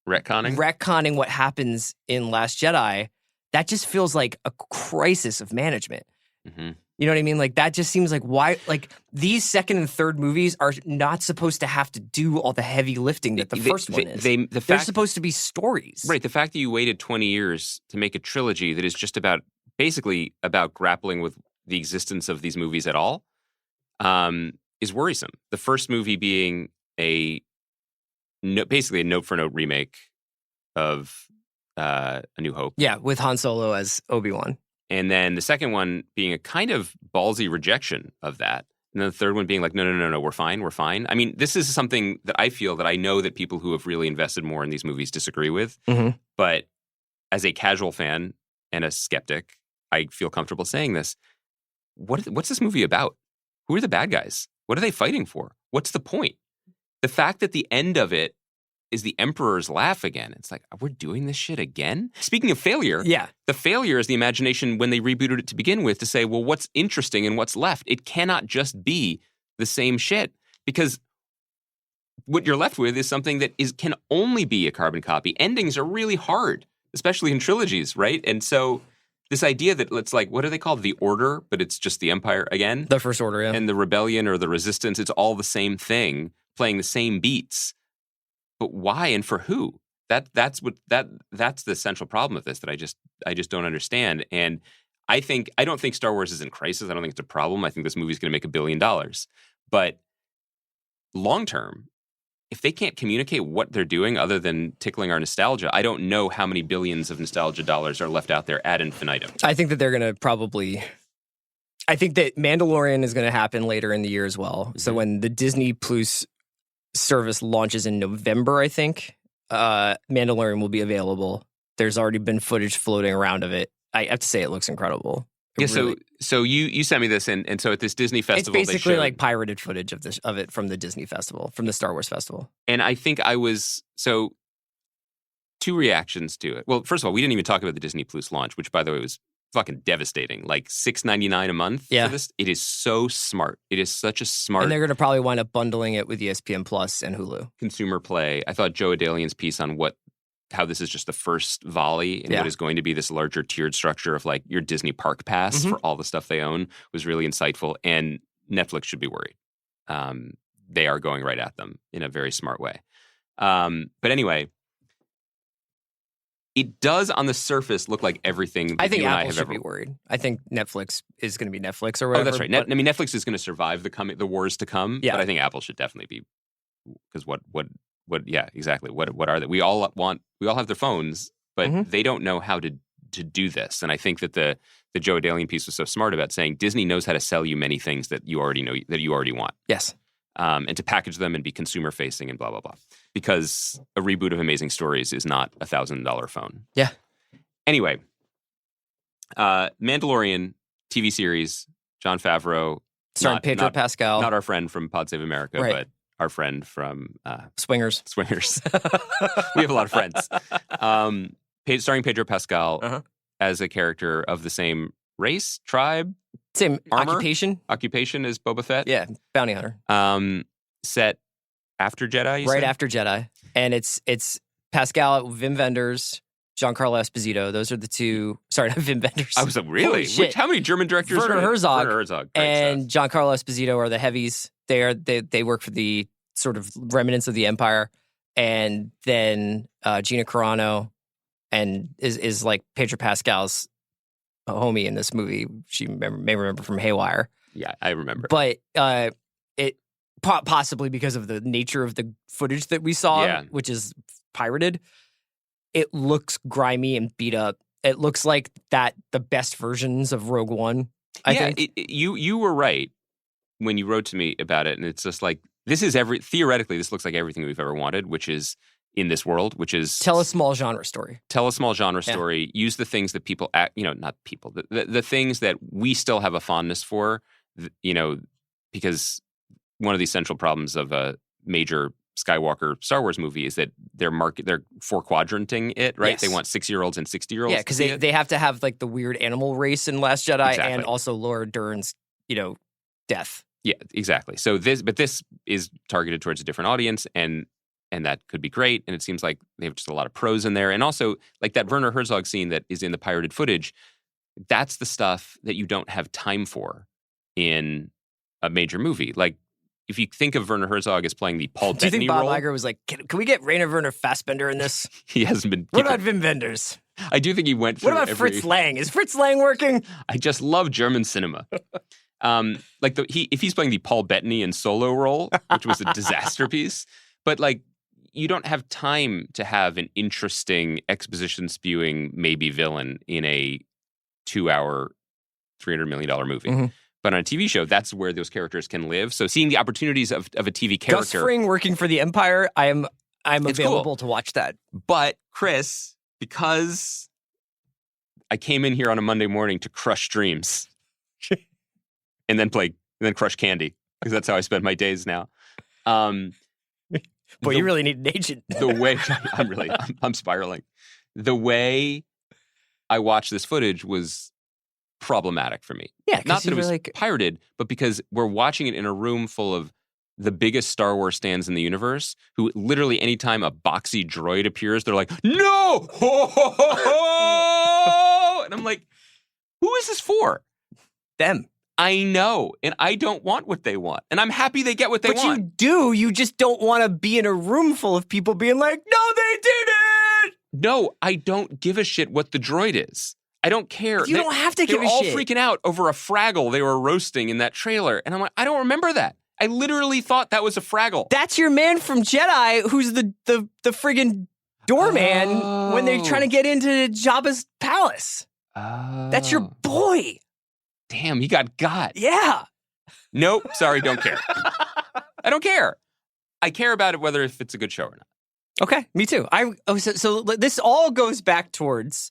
retconning what happens in Last Jedi, that just feels like a crisis of management. You know what I mean? Like, that just seems like, why, like, these second and third movies are not supposed to have to do all the heavy lifting that the first one is. They're supposed to be stories. Right. The fact that you waited 20 years to make a trilogy that is just basically about grappling with the existence of these movies at all is worrisome. The first movie being basically a note-for-note remake of A New Hope. Yeah, with Han Solo as Obi-Wan. And then the second one being a kind of ballsy rejection of that. And then the third one being like, no, we're fine. I mean, this is something that I feel that I know that people who have really invested more in these movies disagree with. Mm-hmm. But as a casual fan and a skeptic, I feel comfortable saying this. What's this movie about? Who are the bad guys? What are they fighting for? What's the point? The fact that the end of it is the Emperor's laugh again. It's like, we're doing this shit again? Speaking of failure, the failure is the imagination when they rebooted it to begin with to say, well, what's interesting and what's left? It cannot just be the same shit because what you're left with is something that can only be a carbon copy. Endings are really hard, especially in trilogies, right? And so this idea that it's like, what are they called? The Order, but it's just the Empire again? The First Order, yeah. And the Rebellion or the Resistance, it's all the same thing, playing the same beats. But why and for who? That's the central problem of this that I just don't understand. And I don't think Star Wars is in crisis. I don't think it's a problem. I think this movie's going to make $1 billion. But long term, if they can't communicate what they're doing other than tickling our nostalgia, I don't know how many billions of nostalgia dollars are left out there ad infinitum. I think that they're going to I think that Mandalorian is going to happen later in the year as well. Mm-hmm. So when the Disney Plus service launches in November, I think, Mandalorian will be available. There's already been footage floating around of it. I have to say it looks incredible. So you sent me this, and so at this Disney festival, it's basically like pirated footage of it from the Disney festival, from the Star Wars festival. And I think two reactions to it. Well, first of all, we didn't even talk about the Disney Plus launch, which, by the way, was fucking devastating. Like $6.99 a month for this. It is so smart. It is such a smart. And they're going to probably wind up bundling it with ESPN Plus and Hulu. Consumer play. I thought Joe Adalian's piece on how this is just the first volley in what is going to be this larger tiered structure of like your Disney Park Pass for all the stuff they own was really insightful. And Netflix should be worried. They are going right at them in a very smart way. But anyway, it does on the surface look like everything that I think you and Apple I have should ever... be worried. I think Netflix is going to be Netflix or whatever. Oh, that's right. I mean, Netflix is going to survive the wars to come. Yeah. But I think Apple should definitely be, because yeah, exactly. What are they? We all have their phones, but they don't know how to do this. And I think that the Joe Adalian piece was so smart about saying Disney knows how to sell you many things that you already know, that you already want. Yes. And to package them and be consumer facing and blah, blah, blah. Because a reboot of Amazing Stories is not a $1,000 phone. Yeah. Anyway, Mandalorian TV series, Jon Favreau. Starring Pedro Pascal. Not our friend from Pod Save America, but our friend from... Swingers. We have a lot of friends. Starring Pedro Pascal as a character of the same race, tribe, same armor, occupation as Boba Fett. Yeah, bounty hunter. Set after Jedi, right after Jedi, and it's Pascal, Wim Wenders, Giancarlo Esposito. Those are the two. Sorry, not Wim Wenders. I was like, really? How many German directors? Werner Herzog. Werner Herzog, and Giancarlo Esposito are the heavies. They work for the sort of remnants of the Empire, and then Gina Carano, and is like Pedro Pascal's homie in this movie. She may remember from Haywire. Yeah, I remember. But it possibly because of the nature of the footage that we saw, which is pirated, it looks grimy and beat up. It looks like the best versions of Rogue One. I think you were right when you wrote to me about it, and it's just like theoretically this looks like everything we've ever wanted, which is in this world, which is tell a small genre story. Use the things that people, not people, the things that we still have a fondness for, because one of the central problems of a major Skywalker Star Wars movie is that they're 4-quadranting it, right? Yes. They want 6-year-olds and 60-year-olds. Yeah, because they have to have like the weird animal race in Last Jedi and also Laura Dern's, death. Yeah, exactly. So this is targeted towards a different audience, and that could be great. And it seems like they have just a lot of pros in there. And also, like that Werner Herzog scene that is in the pirated footage, that's the stuff that you don't have time for in a major movie. Like, if you think of Werner Herzog as playing the Paul Bettany role... Do you think Bob Iger was like, can we get Rainer Werner Fassbender in this? He hasn't been... What about Wim Wenders? I do think he went through What about Fritz Lang? Is Fritz Lang working? I just love German cinema. If he's playing the Paul Bettany in Solo role, which was a disaster piece, but like, you don't have time to have an interesting exposition spewing maybe villain in a 2-hour, $300 million movie. Mm-hmm. But on a TV show, that's where those characters can live. So seeing the opportunities of a TV character. Gus Fring working for the Empire, I'm It's available cool. to watch that. But Chris, because I came in here on a Monday morning to crush dreams and then crush candy, because that's how I spend my days now. Boy, you really need an agent. The way I'm spiraling. The way I watched this footage was problematic for me. Yeah, not that it was like pirated, but because we're watching it in a room full of the biggest Star Wars stands in the universe, who literally anytime a boxy droid appears, they're like, no! Ho, ho, ho, ho! And I'm like, who is this for? them. I know, and I don't want what they want. And I'm happy they get what they want. But you do. You just don't want to be in a room full of people being like, no, they didn't! No, I don't give a shit what the droid is. I don't care. You don't have to give a They're all shit. freaking out over a Fraggle they were roasting in that trailer. And I'm like, I don't remember that. I literally thought that was a Fraggle. That's your man from Jedi who's the friggin' doorman when they're trying to get into Jabba's palace. That's your boy. Damn, he got. Yeah. Nope, sorry, don't care. I don't care. I care about it whether if it's a good show or not. Okay, me too. So this all goes back towards,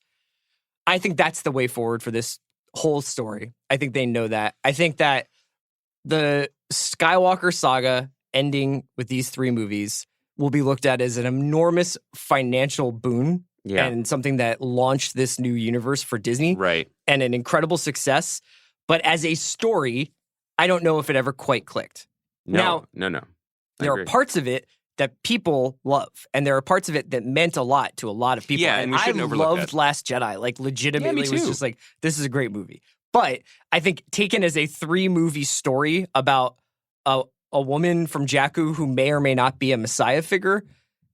I think that's the way forward for this whole story. I think they know that. I think that the Skywalker saga ending with these 3 movies will be looked at as an enormous financial boon and something that launched this new universe for Disney. Right. And an incredible success. But as a story, I don't know if it ever quite clicked. No. There are parts of it that people love, and there are parts of it that meant a lot to a lot of people. Yeah, and we shouldn't overlook loved that. Last Jedi. Like, legitimately, me it was too. just like, this is a great movie. But I think taken as a 3-movie story about a woman from Jakku who may or may not be a Messiah figure,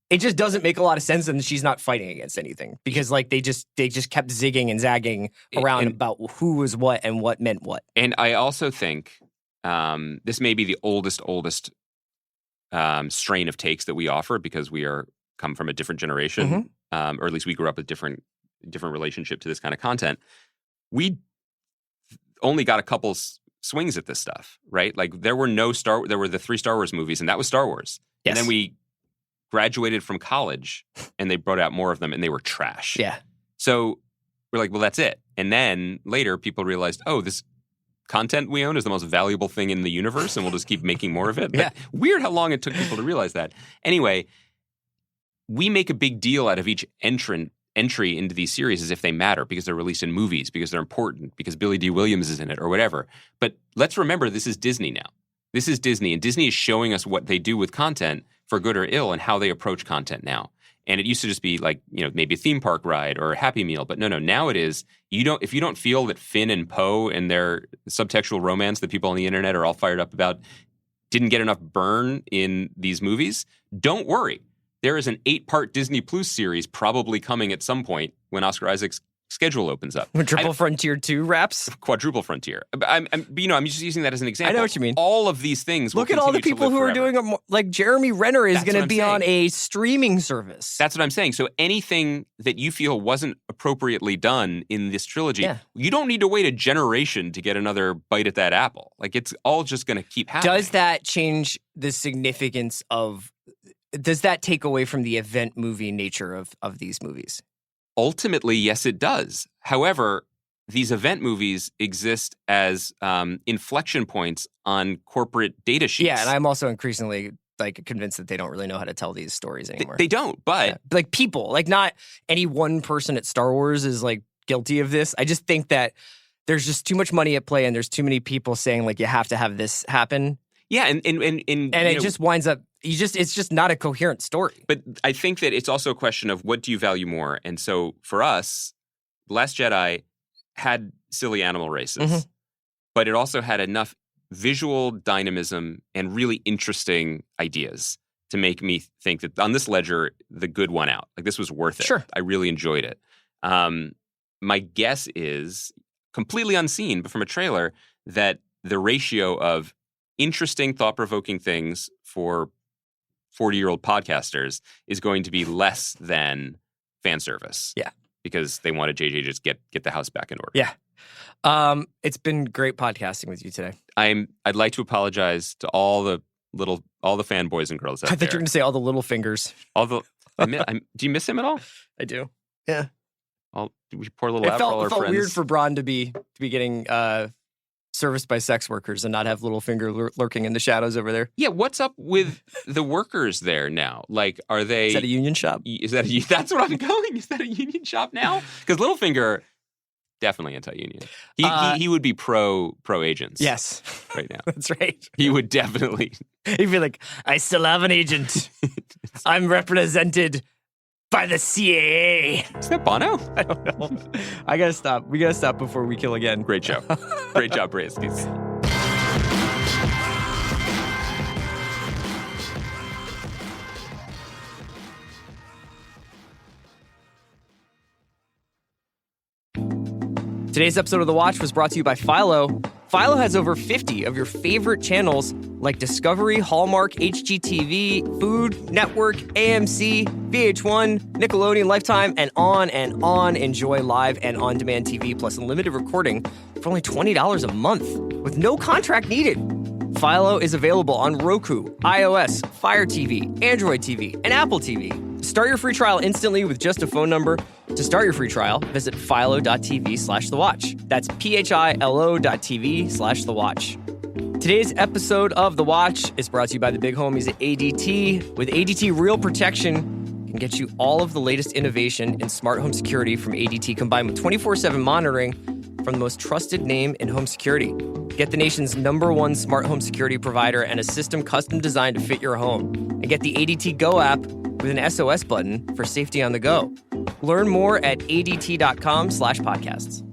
it just doesn't make a lot of sense, and she's not fighting against anything because like they just kept zigging and zagging around about who was what and what meant what. And I also think this may be the oldest strain of takes that we offer because we come from a different generation, or at least we grew up with different relationship to this kind of content. We only got a couple swings at this stuff, right? Like there were the 3 Star Wars movies, and that was Star Wars. Yes. And then we graduated from college, and they brought out more of them, and they were trash. Yeah. So we're like, well, that's it. And then later, people realized, oh, this content we own is the most valuable thing in the universe, and we'll just keep making more of it. Yeah. But weird how long it took people to realize that. Anyway, we make a big deal out of each entry into these series as if they matter because they're released in movies, because they're important, because Billy D. Williams is in it or whatever. But let's remember, this is Disney now. This is Disney, and Disney is showing us what they do with content for good or ill and how they approach content now. And it used to just be like, maybe a theme park ride or a Happy Meal. But no, now it is, if you don't feel that Finn and Poe and their subtextual romance that people on the internet are all fired up about didn't get enough burn in these movies, don't worry. There is an 8-part Disney Plus series probably coming at some point when Oscar Isaac's schedule opens up. When Triple Frontier 2 wraps? Quadruple Frontier. I'm just using that as an example. I know what you mean. All of these things Look at all the people who are doing it. Like Jeremy Renner is going to be on a streaming service. That's what I'm saying. So anything that you feel wasn't appropriately done in this trilogy, you don't need to wait a generation to get another bite at that apple. Like it's all just going to keep happening. Does that change the significance of... Does that take away from the event movie nature of these movies? Ultimately, yes, it does. However, these event movies exist as inflection points on corporate data sheets. Yeah, and I'm also increasingly convinced that they don't really know how to tell these stories anymore. They don't, but like people, like not any one person at Star Wars is like guilty of this. I just think that there's just too much money at play, and there's too many people saying like you have to have this happen. Yeah, and it just winds up. It's just not a coherent story. But I think that it's also a question of what do you value more. And so for us, Last Jedi had silly animal races, but it also had enough visual dynamism and really interesting ideas to make me think that on this ledger, the good won out. Like this was worth it. Sure. I really enjoyed it. My guess is completely unseen, but from a trailer, that the ratio of interesting, thought-provoking things for 40-year-old podcasters is going to be less than fan service. Yeah. Because they wanted JJ just get the house back in order. Yeah. It's been great podcasting with you today. I'd like to apologize to all the fanboys and girls out I think you're going to say all the little fingers. do you miss him at all? I do. Yeah. We pour a little out for all our friends. It felt weird for Bron to be getting serviced by sex workers and not have little finger lurking in the shadows over there. Yeah, what's up with the workers there now? Like, are they? Is that a union shop? That's what I'm going. Is that a union shop now? Because Littlefinger, definitely anti-union. He would be pro agents. Yes, right now. That's right. He would definitely. He'd be like, I still have an agent. I'm represented by the CAA. Is that Bono? I don't know. I gotta stop. We gotta stop before we kill again. Great show. Great job, Braskies. Today's episode of The Watch was brought to you by Philo. Philo has over 50 of your favorite channels like Discovery, Hallmark, HGTV, Food Network, AMC, VH1, Nickelodeon, Lifetime, and on and on. Enjoy live and on-demand TV plus unlimited recording for only $20 a month with no contract needed. Philo is available on Roku, iOS, Fire TV, Android TV, and Apple TV. Start your free trial instantly with just a phone number. To start your free trial, visit philo.tv/thewatch. That's philo.tv/thewatch. Today's episode of The Watch is brought to you by the big homies at ADT. With ADT Real Protection, can get you all of the latest innovation in smart home security from ADT combined with 24/7 monitoring from the most trusted name in home security. Get the nation's #1 smart home security provider and a system custom designed to fit your home. And get the ADT Go app with an SOS button for safety on the go. Learn more at adt.com/podcasts.